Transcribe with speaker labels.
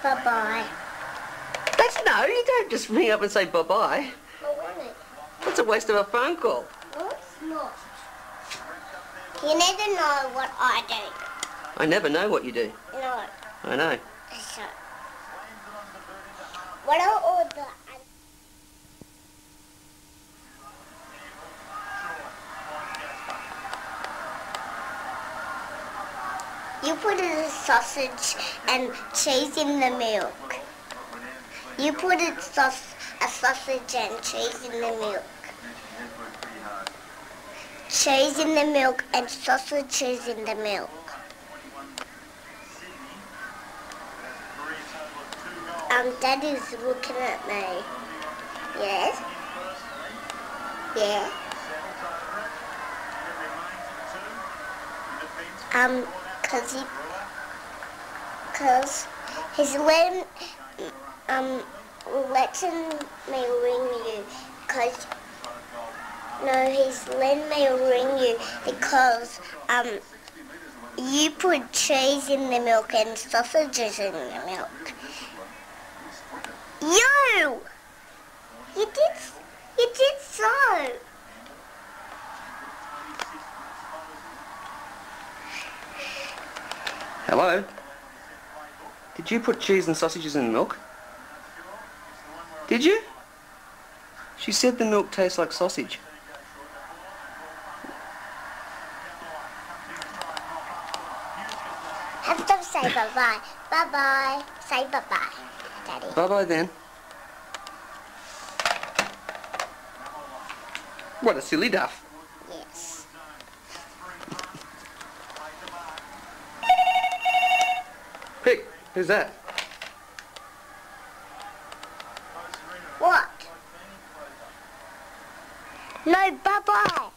Speaker 1: Bye-bye.
Speaker 2: That's no, you don't just ring up and say bye-bye.
Speaker 1: I want it.
Speaker 2: That's a waste of a phone call.
Speaker 1: No, it's not. You never know what I do.
Speaker 2: I never know what you do.
Speaker 1: No.
Speaker 2: I know.
Speaker 1: So, what are all the... You put a sausage and cheese in the milk. You put a sausage and cheese in the milk. Cheese in the milk and sausages in the milk. Daddy's looking at me. Yes? Yeah. Cause he's letting me ring you. He's letting me ring you because you put cheese in the milk and sausages in the milk. You did so.
Speaker 2: Hello? Did you put cheese and sausages in the milk? Did you? She said the milk tastes like sausage.
Speaker 1: Have to say bye-bye. Bye-bye. Say bye-bye, Daddy.
Speaker 2: Bye-bye then. What a silly duff.
Speaker 1: Yes.
Speaker 2: Pick, who's that?
Speaker 1: What? No, bye-bye.